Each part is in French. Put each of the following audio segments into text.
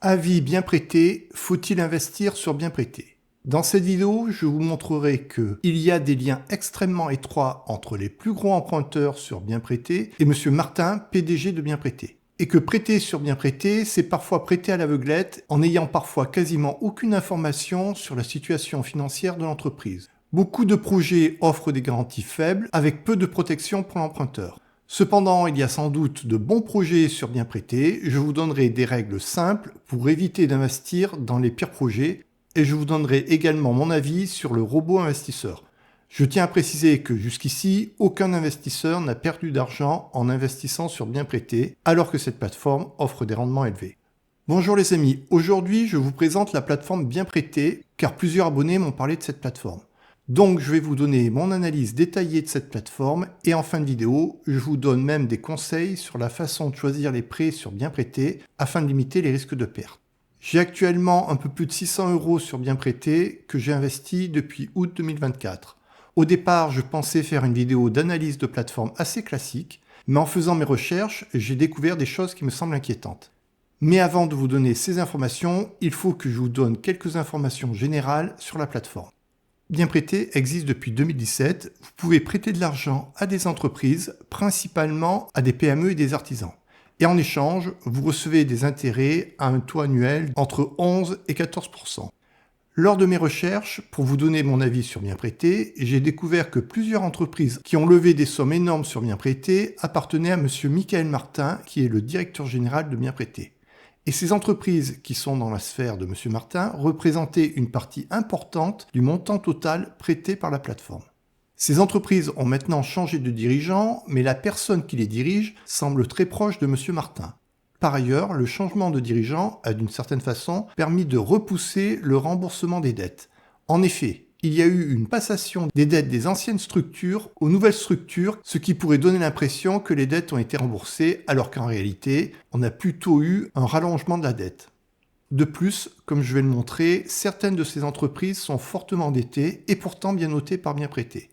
Avis bien prêté, faut-il investir sur bien prêté? Dans cette vidéo, je vous montrerai qu'il y a des liens extrêmement étroits entre les plus gros emprunteurs sur bien prêté et Monsieur Martin, PDG de bien prêté. Et que prêter sur bien prêté, c'est parfois prêter à l'aveuglette en n'ayant parfois quasiment aucune information sur la situation financière de l'entreprise. Beaucoup de projets offrent des garanties faibles avec peu de protection pour l'emprunteur. Cependant, il y a sans doute de bons projets sur bien prêté. Je vous donnerai des règles simples pour éviter d'investir dans les pires projets et je vous donnerai également mon avis sur le robot investisseur. Je tiens à préciser que jusqu'ici, aucun investisseur n'a perdu d'argent en investissant sur bien prêté, alors que cette plateforme offre des rendements élevés. Bonjour les amis, aujourd'hui je vous présente la plateforme bien prêté, car plusieurs abonnés m'ont parlé de cette plateforme. Donc je vais vous donner mon analyse détaillée de cette plateforme et en fin de vidéo, je vous donne même des conseils sur la façon de choisir les prêts sur bien prêté afin de limiter les risques de perte. J'ai actuellement un peu plus de 600 € sur bien prêté que j'ai investi depuis août 2024. Au départ, je pensais faire une vidéo d'analyse de plateforme assez classique, mais en faisant mes recherches, j'ai découvert des choses qui me semblent inquiétantes. Mais avant de vous donner ces informations, il faut que je vous donne quelques informations générales sur la plateforme. Bien prêté existe depuis 2017. Vous pouvez prêter de l'argent à des entreprises, principalement à des PME et des artisans. Et en échange, vous recevez des intérêts à un taux annuel entre 11 et 14%. Lors de mes recherches, pour vous donner mon avis sur bien prêté, j'ai découvert que plusieurs entreprises qui ont levé des sommes énormes sur bien prêté appartenaient à Monsieur Michael Martin, qui est le directeur général de bien prêté. Et ces entreprises qui sont dans la sphère de Monsieur Martin représentaient une partie importante du montant total prêté par la plateforme. Ces entreprises ont maintenant changé de dirigeant, mais la personne qui les dirige semble très proche de Monsieur Martin. Par ailleurs, le changement de dirigeant a d'une certaine façon permis de repousser le remboursement des dettes. En effet, il y a eu une passation des dettes des anciennes structures aux nouvelles structures, ce qui pourrait donner l'impression que les dettes ont été remboursées, alors qu'en réalité, on a plutôt eu un rallongement de la dette. De plus, comme je vais le montrer, certaines de ces entreprises sont fortement endettées et pourtant bien notées par bien prêté.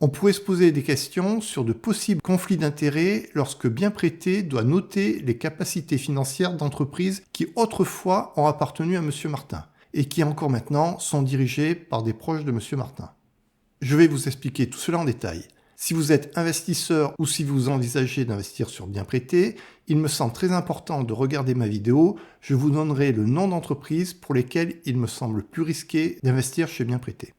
On pourrait se poser des questions sur de possibles conflits d'intérêts lorsque bien prêté doit noter les capacités financières d'entreprises qui autrefois ont appartenu à Monsieur Martin et qui encore maintenant sont dirigées par des proches de Monsieur Martin. Je vais vous expliquer tout cela en détail. Si vous êtes investisseur ou si vous envisagez d'investir sur bien prêté, il me semble très important de regarder ma vidéo. Je vous donnerai le nom d'entreprises pour lesquelles il me semble plus risqué d'investir chez bien prêté.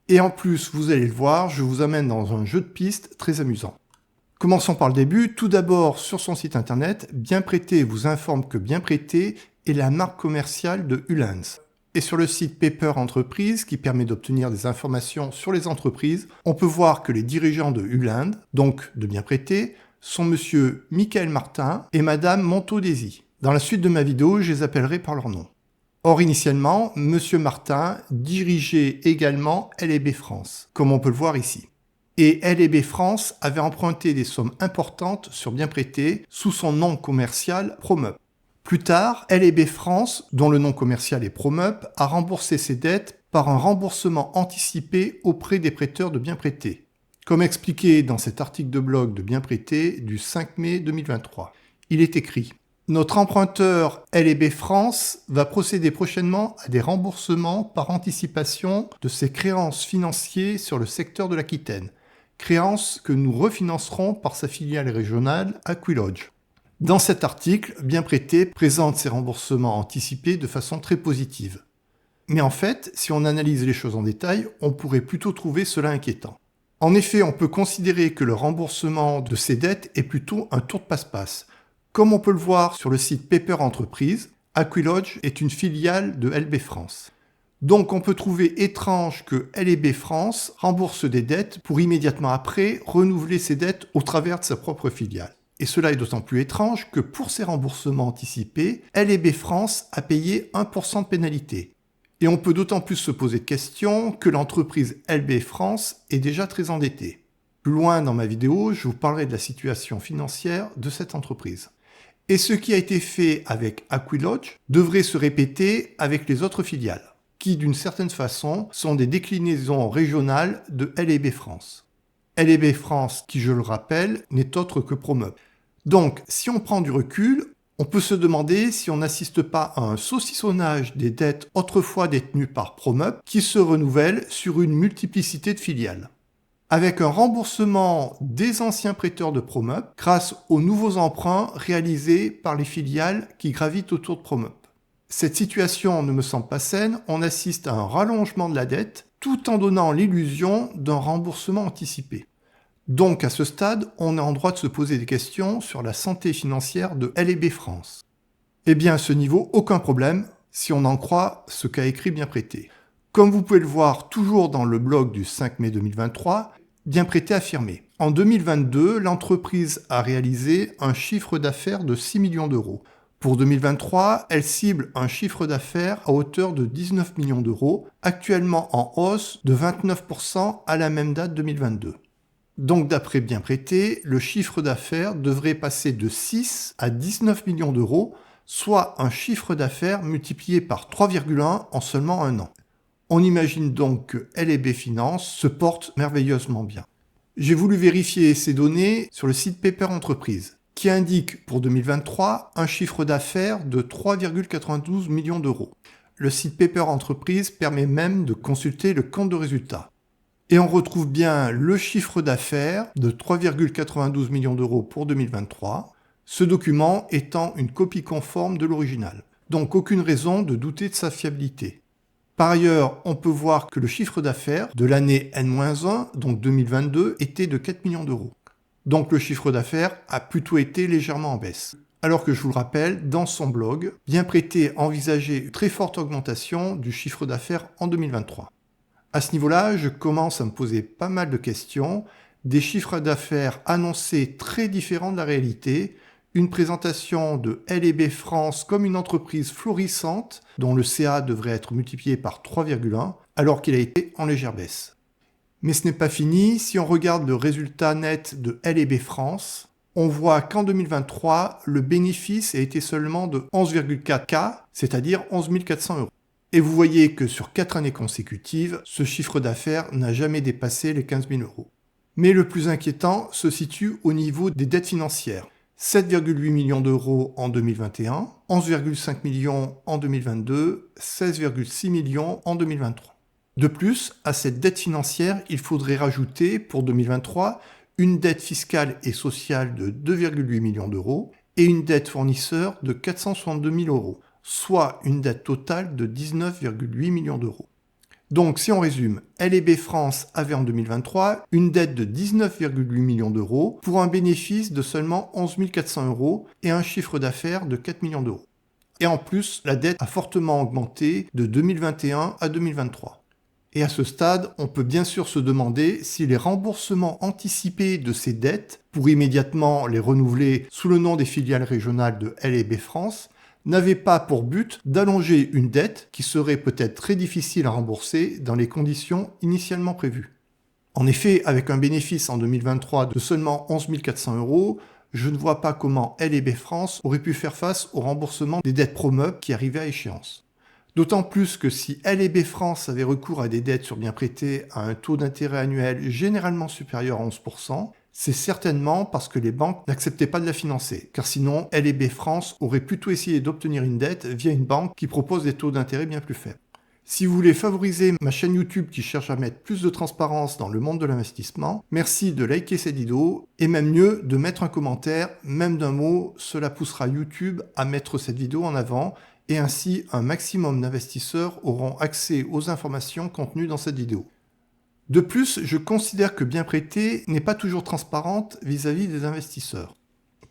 Et en plus, vous allez le voir, je vous amène dans un jeu de pistes très amusant. Commençons par le début. Tout d'abord, sur son site internet, Bien Prêté vous informe que Bien Prêté est la marque commerciale de Uhlans. Et sur le site Paper Entreprise, qui permet d'obtenir des informations sur les entreprises, on peut voir que les dirigeants de Uhlans, donc de Bien Prêté, sont Monsieur Michael Martin et Madame Montodesi. Dans la suite de ma vidéo, je les appellerai par leur nom. Or, initialement, Monsieur Martin dirigeait également L&B France, comme on peut le voir ici. Et L&B France avait emprunté des sommes importantes sur bien prêté sous son nom commercial Promup. Plus tard, L&B France, dont le nom commercial est Promup, a remboursé ses dettes par un remboursement anticipé auprès des prêteurs de bien prêté, comme expliqué dans cet article de blog de bien prêté du 5 mai 2023. Il est écrit: notre emprunteur L&B France va procéder prochainement à des remboursements par anticipation de ses créances financières sur le secteur de l'Aquitaine, créances que nous refinancerons par sa filiale régionale Aquilodge. Dans cet article, Bien Prêté présente ces remboursements anticipés de façon très positive. Mais en fait, si on analyse les choses en détail, on pourrait plutôt trouver cela inquiétant. En effet, on peut considérer que le remboursement de ces dettes est plutôt un tour de passe-passe. Comme on peut le voir sur le site Paper Entreprise, Aquilodge est une filiale de L&B France. Donc on peut trouver étrange que L&B France rembourse des dettes pour immédiatement après renouveler ses dettes au travers de sa propre filiale. Et cela est d'autant plus étrange que pour ces remboursements anticipés, L&B France a payé 1% de pénalité. Et on peut d'autant plus se poser de questions que l'entreprise L&B France est déjà très endettée. Plus loin dans ma vidéo, je vous parlerai de la situation financière de cette entreprise. Et ce qui a été fait avec Aquilodge devrait se répéter avec les autres filiales, qui d'une certaine façon sont des déclinaisons régionales de L&B France. L&B France, qui je le rappelle, n'est autre que Promup. Donc, si on prend du recul, On peut se demander si on n'assiste pas à un saucissonnage des dettes autrefois détenues par Promup qui se renouvellent sur une multiplicité de filiales. Avec un remboursement des anciens prêteurs de Promup grâce aux nouveaux emprunts réalisés par les filiales qui gravitent autour de Promup. Cette situation ne me semble pas saine, on assiste à un rallongement de la dette tout en donnant l'illusion d'un remboursement anticipé. Donc à ce stade, on est en droit de se poser des questions sur la santé financière de LB France. Eh bien à ce niveau, aucun problème, si on en croit ce qu'a écrit Bienprêté. Comme vous pouvez le voir toujours dans le blog du 5 mai 2023, Bienprêté affirmé. En 2022, l'entreprise a réalisé un chiffre d'affaires de 6 millions d'euros. Pour 2023, elle cible un chiffre d'affaires à hauteur de 19 millions d'euros, actuellement en hausse de 29% à la même date 2022. Donc d'après Bienprêté, le chiffre d'affaires devrait passer de 6 à 19 millions d'euros, soit un chiffre d'affaires multiplié par 3,1 en seulement un an. On imagine donc que L&B Finance se porte merveilleusement bien. J'ai voulu vérifier ces données sur le site Paper Entreprise, qui indique pour 2023 un chiffre d'affaires de 3,92 millions d'euros. Le site Paper Entreprise permet même de consulter le compte de résultat. Et on retrouve bien le chiffre d'affaires de 3,92 millions d'euros pour 2023, ce document étant une copie conforme de l'original. Donc aucune raison de douter de sa fiabilité. Par ailleurs, on peut voir que le chiffre d'affaires de l'année N-1, donc 2022, était de 4 millions d'euros. Donc le chiffre d'affaires a plutôt été légèrement en baisse. Alors que je vous le rappelle, dans son blog, Bienprêté envisageait une très forte augmentation du chiffre d'affaires en 2023. À ce niveau-là, je commence à me poser pas mal de questions, des chiffres d'affaires annoncés très différents de la réalité, une présentation de L&B France comme une entreprise florissante dont le CA devrait être multiplié par 3,1 alors qu'il a été en légère baisse. Mais ce n'est pas fini, si on regarde le résultat net de L&B France, on voit qu'en 2023, le bénéfice a été seulement de 11,4K, c'est-à-dire 11 400 euros. Et vous voyez que sur 4 années consécutives, ce chiffre d'affaires n'a jamais dépassé les 15 000 euros. Mais le plus inquiétant se situe au niveau des dettes financières. 7,8 millions d'euros en 2021, 11,5 millions en 2022, 16,6 millions en 2023. De plus, à cette dette financière, il faudrait rajouter pour 2023 une dette fiscale et sociale de 2,8 millions d'euros et une dette fournisseur de 462 000 euros, soit une dette totale de 19,8 millions d'euros. Donc si on résume, L&B France avait en 2023 une dette de 19,8 millions d'euros pour un bénéfice de seulement 11 400 euros et un chiffre d'affaires de 4 millions d'euros. Et en plus, la dette a fortement augmenté de 2021 à 2023. Et à ce stade, on peut bien sûr se demander si les remboursements anticipés de ces dettes, pour immédiatement les renouveler sous le nom des filiales régionales de L&B France, n'avait pas pour but d'allonger une dette qui serait peut-être très difficile à rembourser dans les conditions initialement prévues. En effet, avec un bénéfice en 2023 de seulement 11 400 euros, je ne vois pas comment L&B France aurait pu faire face au remboursement des dettes Promup qui arrivaient à échéance. D'autant plus que si L&B France avait recours à des dettes sur Bienprêté à un taux d'intérêt annuel généralement supérieur à 11%, c'est certainement parce que les banques n'acceptaient pas de la financer, car sinon L&B France aurait plutôt essayé d'obtenir une dette via une banque qui propose des taux d'intérêt bien plus faibles. Si vous voulez favoriser ma chaîne YouTube qui cherche à mettre plus de transparence dans le monde de l'investissement, merci de liker cette vidéo et même mieux de mettre un commentaire, même d'un mot, cela poussera YouTube à mettre cette vidéo en avant et ainsi un maximum d'investisseurs auront accès aux informations contenues dans cette vidéo. De plus, je considère que Bienprêté n'est pas toujours transparente vis-à-vis des investisseurs.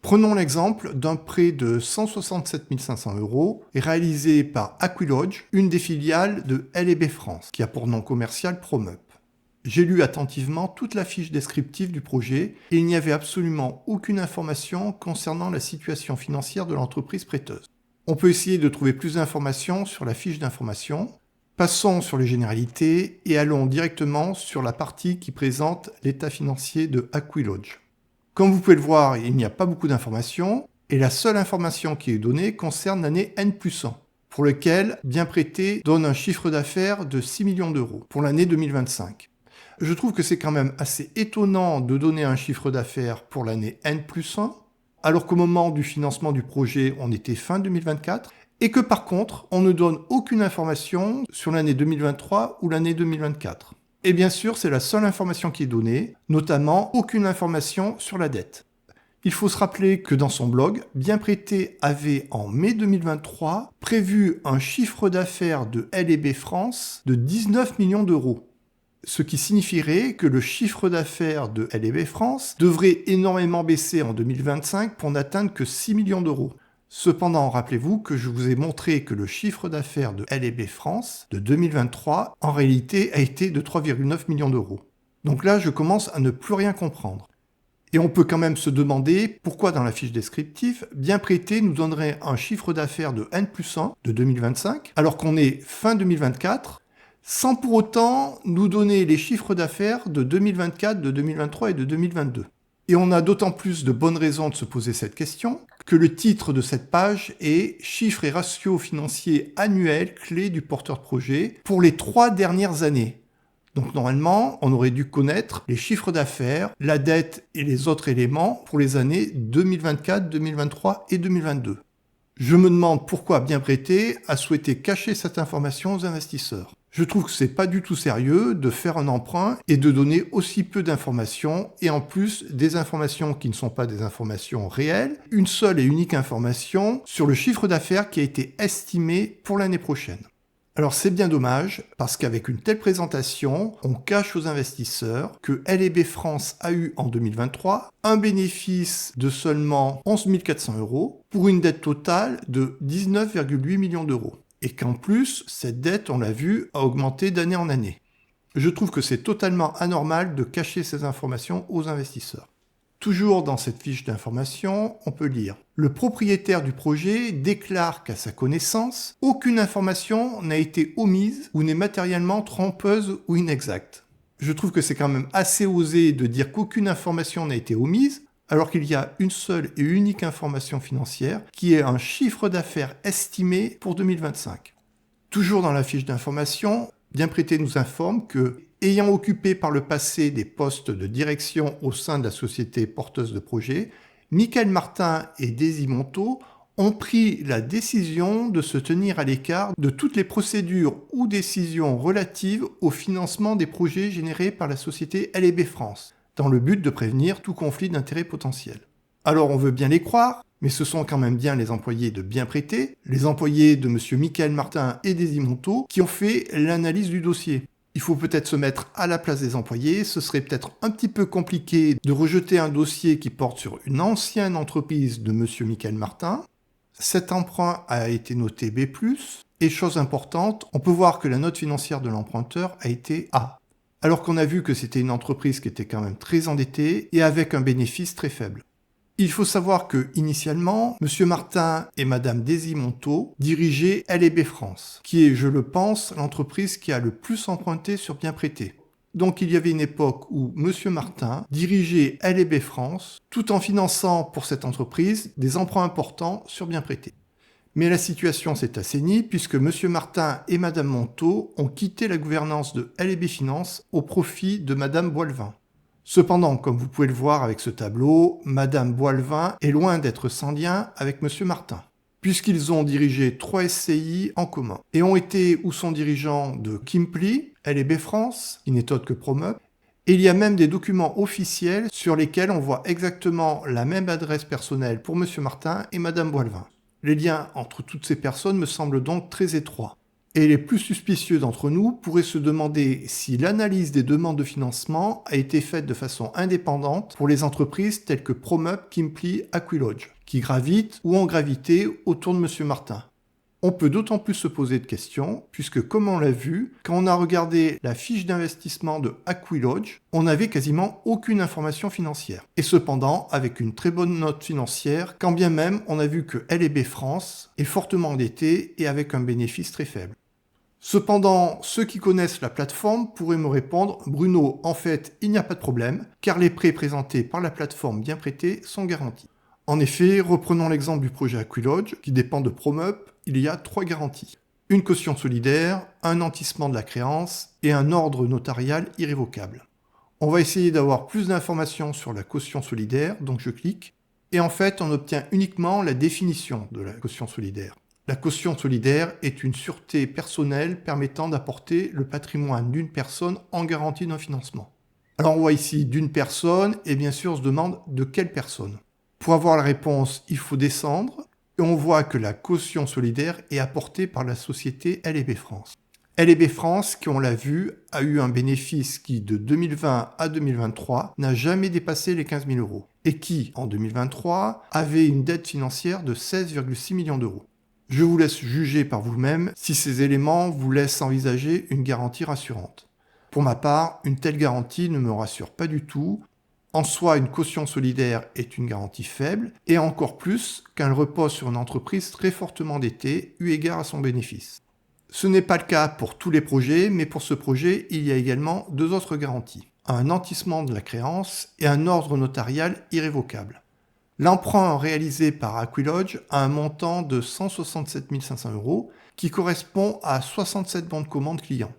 Prenons l'exemple d'un prêt de 167 500 euros réalisé par Aquilodge, une des filiales de L&B France, qui a pour nom commercial Promup. J'ai lu attentivement toute la fiche descriptive du projet et il n'y avait absolument aucune information concernant la situation financière de l'entreprise prêteuse. On peut essayer de trouver plus d'informations sur la fiche d'information. Passons sur les généralités et allons directement sur la partie qui présente l'état financier de Aquilodge. Comme vous pouvez le voir, il n'y a pas beaucoup d'informations et la seule information qui est donnée concerne l'année N+1, pour lequel Bienprêté donne un chiffre d'affaires de 6 millions d'euros pour l'année 2025. Je trouve que c'est quand même assez étonnant de donner un chiffre d'affaires pour l'année N+1, alors qu'au moment du financement du projet, on était fin 2024, et que par contre, on ne donne aucune information sur l'année 2023 ou l'année 2024. Et bien sûr, c'est la seule information qui est donnée, notamment aucune information sur la dette. Il faut se rappeler que dans son blog, Bienprêté avait en mai 2023 prévu un chiffre d'affaires de L&B France de 19 millions d'euros. Ce qui signifierait que le chiffre d'affaires de L&B France devrait énormément baisser en 2025 pour n'atteindre que 6 millions d'euros. Cependant, rappelez-vous que je vous ai montré que le chiffre d'affaires de L&B France de 2023, en réalité, a été de 3,9 millions d'euros. Donc là, je commence à ne plus rien comprendre. Et on peut quand même se demander pourquoi dans la fiche descriptive, Bienprêté nous donnerait un chiffre d'affaires de N+1 de 2025, alors qu'on est fin 2024, sans pour autant nous donner les chiffres d'affaires de 2024, de 2023 et de 2022. Et on a d'autant plus de bonnes raisons de se poser cette question que le titre de cette page est « Chiffres et ratios financiers annuels clés du porteur de projet pour les 3 dernières années ». Donc normalement, on aurait dû connaître les chiffres d'affaires, la dette et les autres éléments pour les années 2024, 2023 et 2022. Je me demande pourquoi Bienprêté a souhaité cacher cette information aux investisseurs. Je trouve que c'est pas du tout sérieux de faire un emprunt et de donner aussi peu d'informations, et en plus des informations qui ne sont pas des informations réelles, une seule et unique information sur le chiffre d'affaires qui a été estimé pour l'année prochaine. Alors c'est bien dommage, parce qu'avec une telle présentation, on cache aux investisseurs que L&B France a eu en 2023 un bénéfice de seulement 11 400 euros pour une dette totale de 19,8 millions d'euros. Et qu'en plus, cette dette, on l'a vu, a augmenté d'année en année. Je trouve que c'est totalement anormal de cacher ces informations aux investisseurs. Toujours dans cette fiche d'information, on peut lire « Le propriétaire du projet déclare qu'à sa connaissance, aucune information n'a été omise ou n'est matériellement trompeuse ou inexacte. » Je trouve que c'est quand même assez osé de dire qu'aucune information n'a été omise, alors qu'il y a une seule et unique information financière qui est un chiffre d'affaires estimé pour 2025. Toujours dans la fiche d'information, Bienprêté nous informe que ayant occupé par le passé des postes de direction au sein de la société porteuse de projet, Michael Martin et Daisy Monteau ont pris la décision de se tenir à l'écart de toutes les procédures ou décisions relatives au financement des projets générés par la société L&B France, dans le but de prévenir tout conflit d'intérêts potentiel. Alors on veut bien les croire, mais ce sont quand même bien les employés de Bienprêté, les employés de M. Michael Martin et Daisy Monteau, qui ont fait l'analyse du dossier. Il faut peut-être se mettre à la place des employés, ce serait peut-être un petit peu compliqué de rejeter un dossier qui porte sur une ancienne entreprise de M. Michael Martin. Cet emprunt a été noté B+, et chose importante, on peut voir que la note financière de l'emprunteur a été A, alors qu'on a vu que c'était une entreprise qui était quand même très endettée et avec un bénéfice très faible. Il faut savoir que, initialement, M. Martin et Mme Daisy Monteau dirigeaient L&B France, qui est, je le pense, l'entreprise qui a le plus emprunté sur Bienprêté. Donc il y avait une époque où M. Martin dirigeait L&B France, tout en finançant pour cette entreprise des emprunts importants sur Bienprêté. Mais la situation s'est assainie puisque M. Martin et Mme Monteau ont quitté la gouvernance de L&B Finance au profit de Mme Boilevin. Cependant, comme vous pouvez le voir avec ce tableau, Madame Boilevin est loin d'être sans lien avec Monsieur Martin, puisqu'ils ont dirigé 3 SCI en commun, et ont été ou sont dirigeants de Kimpli, L&B France, qui n'est autre que Promup, et il y a même des documents officiels sur lesquels on voit exactement la même adresse personnelle pour Monsieur Martin et Madame Boilevin. Les liens entre toutes ces personnes me semblent donc très étroits. Et les plus suspicieux d'entre nous pourraient se demander si l'analyse des demandes de financement a été faite de façon indépendante pour les entreprises telles que Promup, Kimpli, Aquilodge, qui gravitent ou ont gravité autour de M. Martin. On peut d'autant plus se poser de questions, puisque comme on l'a vu, quand on a regardé la fiche d'investissement de Aquilodge, on n'avait quasiment aucune information financière. Et cependant, avec une très bonne note financière, quand bien même on a vu que L&B France est fortement endetté et avec un bénéfice très faible. Cependant, ceux qui connaissent la plateforme pourraient me répondre « Bruno, en fait, il n'y a pas de problème, car les prêts présentés par la plateforme Bienprêté sont garantis. » En effet, reprenons l'exemple du projet Aquilodge, qui dépend de Promup, il y a 3 garanties. Une caution solidaire, un nantissement de la créance et un ordre notarial irrévocable. On va essayer d'avoir plus d'informations sur la caution solidaire, donc je clique. Et en fait, on obtient uniquement la définition de la caution solidaire. La caution solidaire est une sûreté personnelle permettant d'apporter le patrimoine d'une personne en garantie d'un financement. Alors on voit ici d'une personne et bien sûr on se demande de quelle personne. Pour avoir la réponse, il faut descendre et on voit que la caution solidaire est apportée par la société L&B France. L&B France, qui on l'a vu, a eu un bénéfice qui de 2020 à 2023 n'a jamais dépassé les 15 000 euros et qui, en 2023, avait une dette financière de 16,6 millions d'euros. Je vous laisse juger par vous-même si ces éléments vous laissent envisager une garantie rassurante. Pour ma part, une telle garantie ne me rassure pas du tout. En soi, une caution solidaire est une garantie faible, et encore plus qu'elle repose sur une entreprise très fortement endettée, eu égard à son bénéfice. Ce n'est pas le cas pour tous les projets, mais pour ce projet, il y a également deux autres garanties. Un nantissement de la créance et un ordre notarial irrévocable. L'emprunt réalisé par Aquilodge a un montant de 167 500 euros qui correspond à 67 bons de commande clients.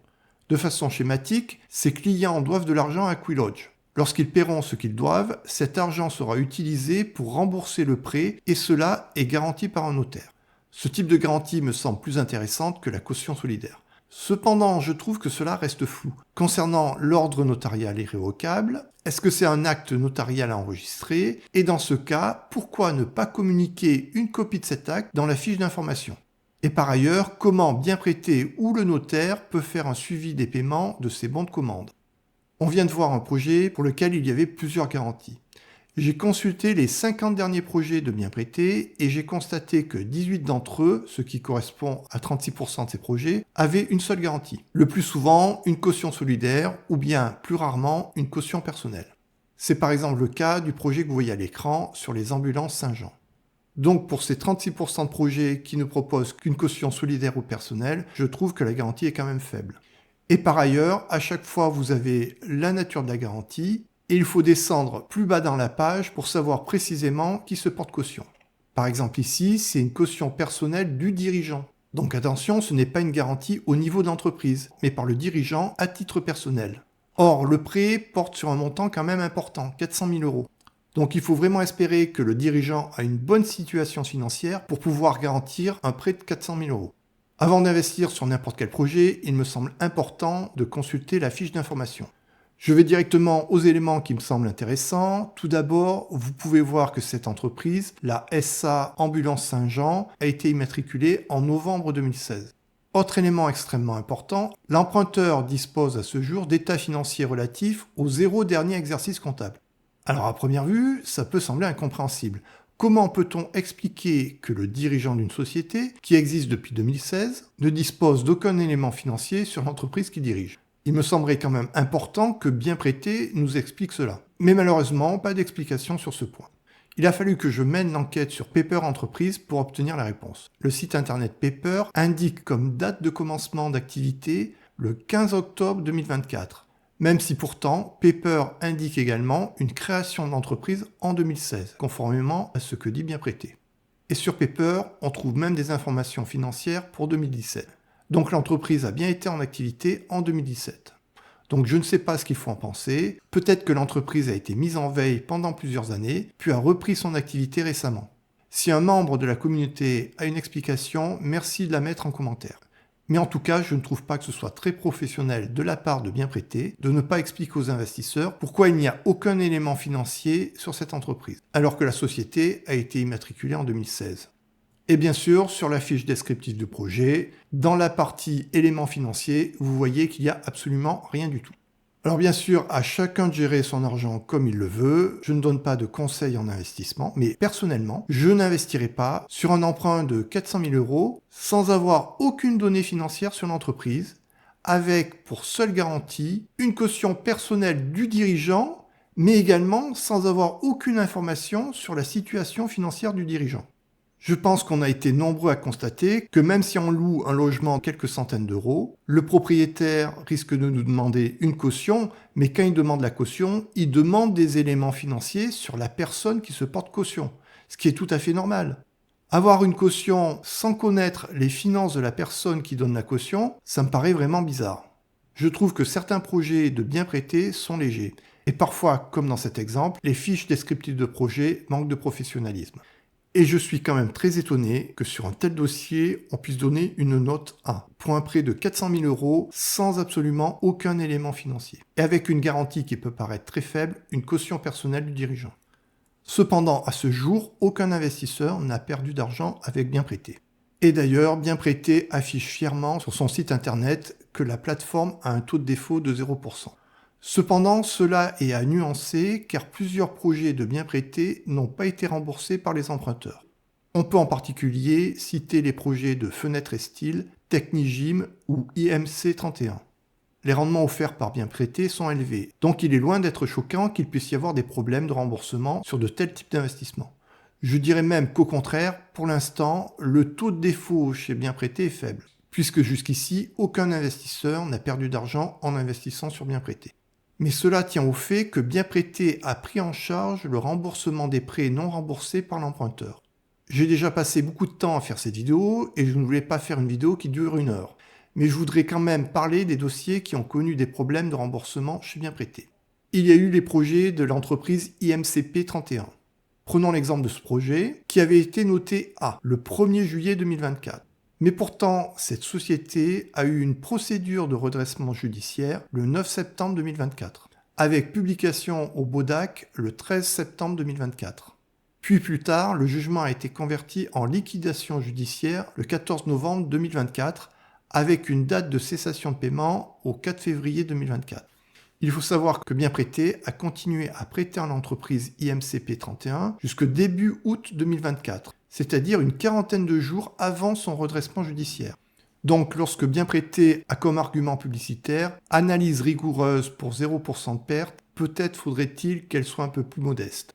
De façon schématique, ces clients doivent de l'argent à Aquilodge. Lorsqu'ils paieront ce qu'ils doivent, cet argent sera utilisé pour rembourser le prêt et cela est garanti par un notaire. Ce type de garantie me semble plus intéressante que la caution solidaire. Cependant, je trouve que cela reste flou. Concernant l'ordre notarial irrévocable, est-ce que c'est un acte notarial à enregistrer? Et dans ce cas, pourquoi ne pas communiquer une copie de cet acte dans la fiche d'information? Et par ailleurs, comment bien prêter ou le notaire peut faire un suivi des paiements de ces bons de commande? On vient de voir un projet pour lequel il y avait plusieurs garanties. J'ai consulté les 50 derniers projets de bien prêtés et j'ai constaté que 18 d'entre eux, ce qui correspond à 36% de ces projets, avaient une seule garantie. Le plus souvent, une caution solidaire ou bien plus rarement une caution personnelle. C'est par exemple le cas du projet que vous voyez à l'écran sur les ambulances Saint-Jean. Donc pour ces 36% de projets qui ne proposent qu'une caution solidaire ou personnelle, je trouve que la garantie est quand même faible. Et par ailleurs, à chaque fois vous avez la nature de la garantie, et il faut descendre plus bas dans la page pour savoir précisément qui se porte caution. Par exemple ici, c'est une caution personnelle du dirigeant. Donc attention, ce n'est pas une garantie au niveau de l'entreprise, mais par le dirigeant à titre personnel. Or, le prêt porte sur un montant quand même important, 400 000 euros. Donc il faut vraiment espérer que le dirigeant a une bonne situation financière pour pouvoir garantir un prêt de 400 000 euros. Avant d'investir sur n'importe quel projet, il me semble important de consulter la fiche d'information. Je vais directement aux éléments qui me semblent intéressants. Tout d'abord, vous pouvez voir que cette entreprise, la SA Ambulance Saint-Jean, a été immatriculée en novembre 2016. Autre élément extrêmement important, l'emprunteur dispose à ce jour d'états financiers relatifs aux 0 dernier exercice comptable. Alors à première vue, ça peut sembler incompréhensible. Comment peut-on expliquer que le dirigeant d'une société, qui existe depuis 2016, ne dispose d'aucun élément financier sur l'entreprise qu'il dirige ? Il me semblerait quand même important que Bien Prêté nous explique cela. Mais malheureusement, pas d'explication sur ce point. Il a fallu que je mène l'enquête sur Paper Entreprise pour obtenir la réponse. Le site internet Paper indique comme date de commencement d'activité le 15 octobre 2024. Même si pourtant, Paper indique également une création d'entreprise en 2016, conformément à ce que dit Bien Prêté. Et sur Paper, on trouve même des informations financières pour 2017. Donc l'entreprise a bien été en activité en 2017. Donc je ne sais pas ce qu'il faut en penser. Peut-être que l'entreprise a été mise en veille pendant plusieurs années, puis a repris son activité récemment. Si un membre de la communauté a une explication, merci de la mettre en commentaire. Mais en tout cas, je ne trouve pas que ce soit très professionnel de la part de Bien Prêté de ne pas expliquer aux investisseurs pourquoi il n'y a aucun élément financier sur cette entreprise, alors que la société a été immatriculée en 2016. Et bien sûr, sur la fiche descriptive du projet, dans la partie éléments financiers, vous voyez qu'il n'y a absolument rien du tout. Alors bien sûr, à chacun de gérer son argent comme il le veut, je ne donne pas de conseils en investissement, mais personnellement, je n'investirai pas sur un emprunt de 400 000 euros sans avoir aucune donnée financière sur l'entreprise, avec pour seule garantie une caution personnelle du dirigeant, mais également sans avoir aucune information sur la situation financière du dirigeant. Je pense qu'on a été nombreux à constater que même si on loue un logement quelques centaines d'euros, le propriétaire risque de nous demander une caution, mais quand il demande la caution, il demande des éléments financiers sur la personne qui se porte caution, ce qui est tout à fait normal. Avoir une caution sans connaître les finances de la personne qui donne la caution, ça me paraît vraiment bizarre. Je trouve que certains projets de bien prêtés sont légers. Et parfois, comme dans cet exemple, les fiches descriptives de projet manquent de professionnalisme. Et je suis quand même très étonné que sur un tel dossier, on puisse donner une note A, pour un prêt de 400 000 € sans absolument aucun élément financier. Et avec une garantie qui peut paraître très faible, une caution personnelle du dirigeant. Cependant, à ce jour, aucun investisseur n'a perdu d'argent avec Bienprêté. Et d'ailleurs, Bienprêté affiche fièrement sur son site internet que la plateforme a un taux de défaut de 0%. Cependant, cela est à nuancer car plusieurs projets de Bienprêté n'ont pas été remboursés par les emprunteurs. On peut en particulier citer les projets de Fenêtre et Style, Technigym ou IMC 31. Les rendements offerts par Bienprêté sont élevés, donc il est loin d'être choquant qu'il puisse y avoir des problèmes de remboursement sur de tels types d'investissements. Je dirais même qu'au contraire, pour l'instant, le taux de défaut chez Bienprêté est faible, puisque jusqu'ici, aucun investisseur n'a perdu d'argent en investissant sur Bienprêté. Mais cela tient au fait que Bienprêté a pris en charge le remboursement des prêts non remboursés par l'emprunteur. J'ai déjà passé beaucoup de temps à faire cette vidéo et je ne voulais pas faire une vidéo qui dure 1 heure. Mais je voudrais quand même parler des dossiers qui ont connu des problèmes de remboursement chez Bienprêté. Il y a eu les projets de l'entreprise IMCP 31. Prenons l'exemple de ce projet qui avait été noté A le 1er juillet 2024. Mais pourtant, cette société a eu une procédure de redressement judiciaire le 9 septembre 2024, avec publication au BODAC le 13 septembre 2024. Puis plus tard, le jugement a été converti en liquidation judiciaire le 14 novembre 2024, avec une date de cessation de paiement au 4 février 2024. Il faut savoir que Bienprêté a continué à prêter à l'entreprise IMCP 31 jusqu'au début août 2024. C'est-à-dire une quarantaine de jours avant son redressement judiciaire. Donc lorsque Bienprêté a comme argument publicitaire « analyse rigoureuse pour 0% de perte, peut-être faudrait-il qu'elle soit un peu plus modeste ».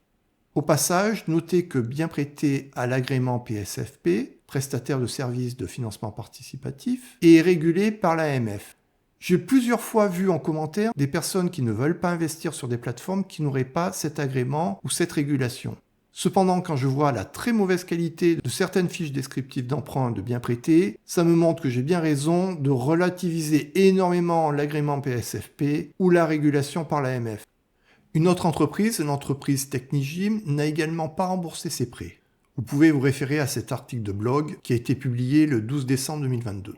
Au passage, notez que Bienprêté a l'agrément PSFP, prestataire de services de financement participatif, et est régulé par l'AMF. J'ai plusieurs fois vu en commentaire des personnes qui ne veulent pas investir sur des plateformes qui n'auraient pas cet agrément ou cette régulation. Cependant, quand je vois la très mauvaise qualité de certaines fiches descriptives d'emprunt de Bienprêté, ça me montre que j'ai bien raison de relativiser énormément l'agrément PSFP ou la régulation par l'AMF. Une autre entreprise, l'entreprise Technigym, n'a également pas remboursé ses prêts. Vous pouvez vous référer à cet article de blog qui a été publié le 12 décembre 2022.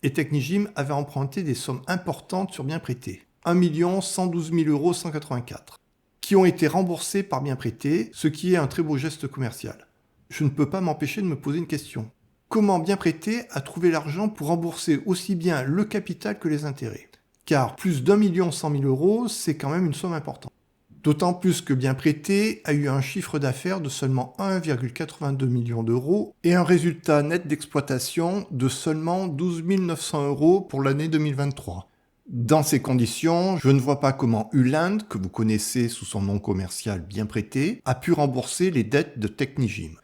Et Technigym avait emprunté des sommes importantes sur Bienprêté, 1 112 184 €, qui ont été remboursés par Bienprêté, ce qui est un très beau geste commercial. Je ne peux pas m'empêcher de me poser une question. Comment Bienprêté a trouvé l'argent pour rembourser aussi bien le capital que les intérêts? Car plus d'1 100 000 €, c'est quand même une somme importante. D'autant plus que Bienprêté a eu un chiffre d'affaires de seulement 1,82 million d'euros et un résultat net d'exploitation de seulement 12 900 € pour l'année 2023. Dans ces conditions, je ne vois pas comment Uland, que vous connaissez sous son nom commercial Bienprêté, a pu rembourser les dettes de Technigym.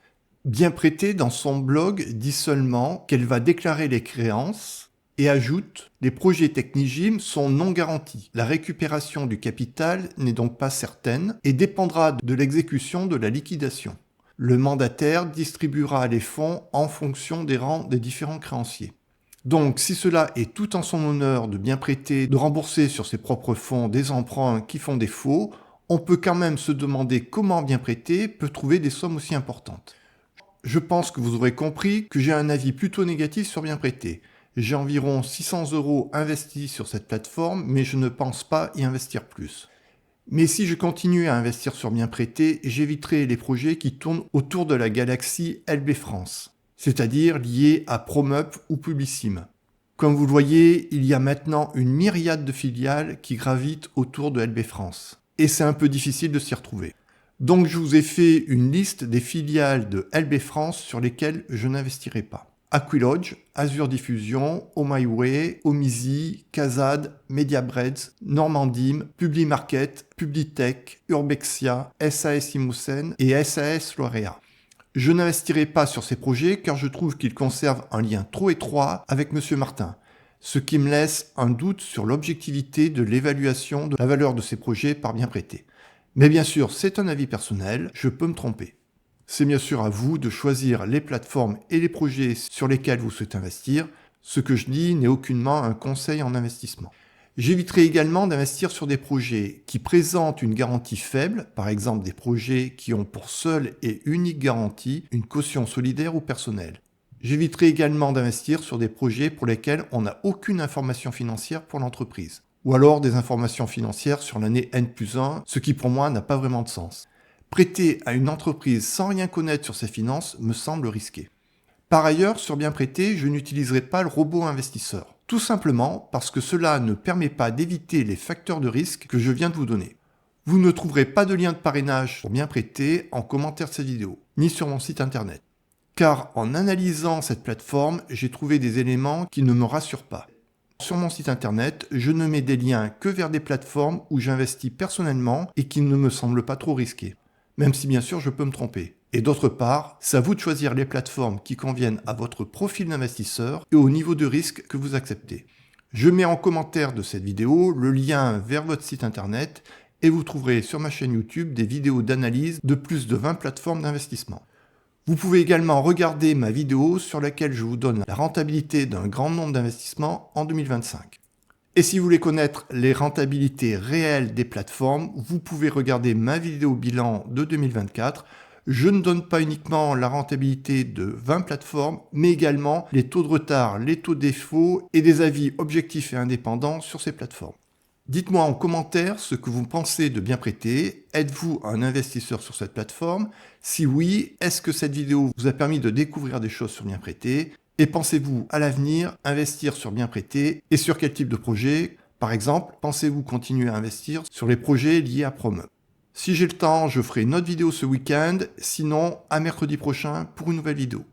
Bienprêté, dans son blog, dit seulement qu'elle va déclarer les créances et ajoute « Les projets Technigym sont non garantis. La récupération du capital n'est donc pas certaine et dépendra de l'exécution de la liquidation. Le mandataire distribuera les fonds en fonction des rangs des différents créanciers. » Donc, si cela est tout en son honneur de Bienprêté de rembourser sur ses propres fonds des emprunts qui font défaut, on peut quand même se demander comment Bienprêté peut trouver des sommes aussi importantes. Je pense que vous aurez compris que j'ai un avis plutôt négatif sur Bienprêté. J'ai environ 600 € investis sur cette plateforme, mais je ne pense pas y investir plus. Mais si je continue à investir sur Bienprêté, j'éviterai les projets qui tournent autour de la galaxie LB France, c'est-à-dire liés à Promup ou Publicime. Comme vous le voyez, il y a maintenant une myriade de filiales qui gravitent autour de LB France. Et c'est un peu difficile de s'y retrouver. Donc je vous ai fait une liste des filiales de LB France sur lesquelles je n'investirai pas. Aquilodge, Azure Diffusion, Oh My Way, Omizy, Kazad, Mediabreds, Normandim, Publimarket, Publitech, Urbexia, SAS Imussen et SAS Lauréat. Je n'investirai pas sur ces projets car je trouve qu'ils conservent un lien trop étroit avec M. Martin, ce qui me laisse un doute sur l'objectivité de l'évaluation de la valeur de ces projets par Bienprêté. Mais bien sûr, c'est un avis personnel, je peux me tromper. C'est bien sûr à vous de choisir les plateformes et les projets sur lesquels vous souhaitez investir. Ce que je dis n'est aucunement un conseil en investissement. J'éviterai également d'investir sur des projets qui présentent une garantie faible, par exemple des projets qui ont pour seule et unique garantie une caution solidaire ou personnelle. J'éviterai également d'investir sur des projets pour lesquels on n'a aucune information financière pour l'entreprise, ou alors des informations financières sur l'année N+1, ce qui pour moi n'a pas vraiment de sens. Prêter à une entreprise sans rien connaître sur ses finances me semble risqué. Par ailleurs, sur Bien Prêté, je n'utiliserai pas le robot investisseur. Tout simplement parce que cela ne permet pas d'éviter les facteurs de risque que je viens de vous donner. Vous ne trouverez pas de lien de parrainage pour Bien Prêté en commentaire de cette vidéo, ni sur mon site internet. Car en analysant cette plateforme, j'ai trouvé des éléments qui ne me rassurent pas. Sur mon site internet, je ne mets des liens que vers des plateformes où j'investis personnellement et qui ne me semblent pas trop risquées. Même si bien sûr je peux me tromper. Et d'autre part, c'est à vous de choisir les plateformes qui conviennent à votre profil d'investisseur et au niveau de risque que vous acceptez. Je mets en commentaire de cette vidéo le lien vers votre site internet et vous trouverez sur ma chaîne YouTube des vidéos d'analyse de plus de 20 plateformes d'investissement. Vous pouvez également regarder ma vidéo sur laquelle je vous donne la rentabilité d'un grand nombre d'investissements en 2025. Et si vous voulez connaître les rentabilités réelles des plateformes, vous pouvez regarder ma vidéo bilan de 2024. Je ne donne pas uniquement la rentabilité de 20 plateformes, mais également les taux de retard, les taux de défaut et des avis objectifs et indépendants sur ces plateformes. Dites-moi en commentaire ce que vous pensez de Bien Prêté. Êtes-vous un investisseur sur cette plateforme? Si oui, est-ce que cette vidéo vous a permis de découvrir des choses sur Bien Prêté? Et pensez-vous à l'avenir investir sur Bien Prêté et sur quel type de projet? Par exemple, pensez-vous continuer à investir sur les projets liés à Promeubles? Si j'ai le temps, je ferai une autre vidéo ce week-end, sinon à mercredi prochain pour une nouvelle vidéo.